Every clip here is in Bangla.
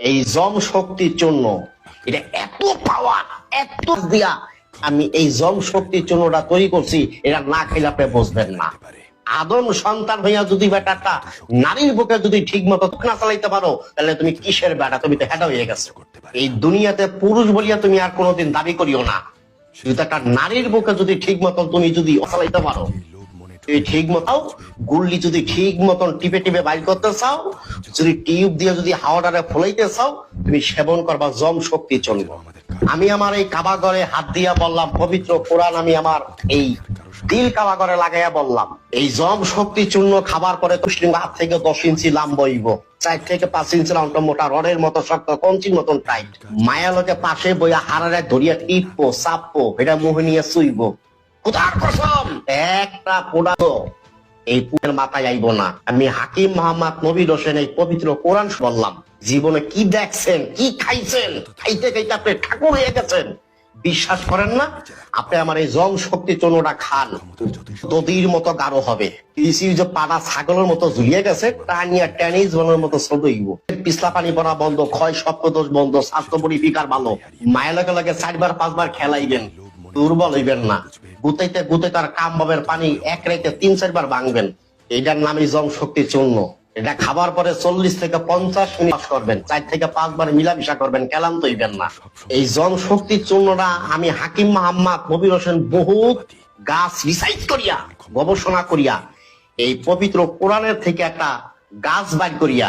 এই জম শক্তির জন্য এটা এত পাওয়ার, এত দিয়া আমি এই জম শক্তির জন্যটা তৈরি করছি, এটা না খেলে আপনি বুঝবেন না। আদম সন্তান হইয়া যদি বেটাটা নারীর বুকে যদি ঠিক মতো না চালাইতে পারো, তাহলে তুমি কিসের বেটা? তুমি তো হেঁটা হয়ে গেছো। এই দুনিয়াতে পুরুষ বলিয়া তুমি আর কোনোদিন দাবি করিও না। শুধু একটা নারীর বুকে যদি ঠিক মতন তুমি যদি চালাইতে পারো, ঠিক মতো গুল্লি যদি ঠিক মতন টিপে টিপে বাইর করতে চাও, যদি টিউব দিয়ে যদি হাওয়াটারে ফলাইতে চাও, তুমি সেবন করবা জম শক্তি চলব। আমি আমার এই কাবাগরে হাত দিয়া বললাম, পবিত্র কোরআন আমি আমার এই দিল কাবাগরে লাগাইয়া বললাম, এই জম শক্তি চূর্ণ খাবার পরে মুসলিম হাত থেকে 10 ইঞ্চি লাম্বইব, 4 থেকে 5 ইঞ্চি লাম্ব মোটা রডের মতো শক্ত, কঞ্চির মতন টাইট। মায়া লোকে পাশে বইয়া হারারে ধরিয়া টিপবো, চাপবো, এটা মুহে নিয়ে চুইব। খোদার কসম, একটা পোড়া এই পুরের মাথায় আইব না। আমি হাকিম মোহাম্মদ নবীর হোসেন এই পবিত্র কোরআন বললাম। জীবনে কি দেখছেন, কি খাইছেন, খাইতে খাইতে আপনি ঠাকুর হয়ে গেছেন। বিশ্বাস করেন না? আপনি আমার এই জম শক্তি চূর্ণটা খান, দদির মতো গাঢ় হবে। যে পাড়া ছাগলের মতো ঝুলিয়ে গেছে, টানিয়া টেনিস বলের মতো সদইব। পিছলা পানি পড়া বন্ধ, ক্ষয় সপ্তদোষ বন্ধ, স্বাস্থ্য পরিফিকার ভালো। মায়ের লগে লগে 4বার 5বার খেলাইবেন, দুর্বল হইবেন না। গুতাইতে গুতাইতে আর কাম বাবের পানি এক রাইতে 3-4 বার ভাঙবেন। এটার নামই জম শক্তি চূর্ণ। এটা খাবার পরে 40 থেকে 50 মিনিট করবেন, 4 থেকে 5 বার মিলামিশা করবেন, ক্লান্ত হইবেন না। এই জম শক্তি চূর্ণটা আমি হাকিম মোহাম্মদ নবীর হোসেন বহুত গাছ রিসাইজ করিয়া, গবেষণা করিয়া, এই পবিত্র কোরআনের থেকে একটা গাছ বাইর করিয়া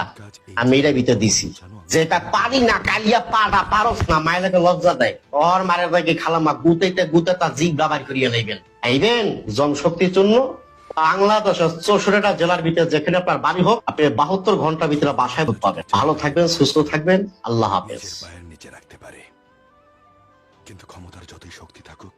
আমি এটা ভিতরে দিছি। যেটা পারি না, কালিয়া পাটা পারস না, মায়ের লজ্জা দেয়। ওর মায়ের ভাইকে খালামা গুতাইতে গুতাইতে জিভ ব্যবহার করিয়া নেবেন। আইবেন জম শক্তির জন্য বাংলাদেশের 64টা জেলার ভিতরে যেখানে আপনার বাড়ি হোক, আপনি 72 ঘন্টার ভিতরে বাসায় পাবেন। ভালো থাকবেন, সুস্থ থাকবেন, আল্লাহ হাফেজ। নিচে রাখতে পারে, কিন্তু ক্ষমতার যতই শক্তি থাকুক,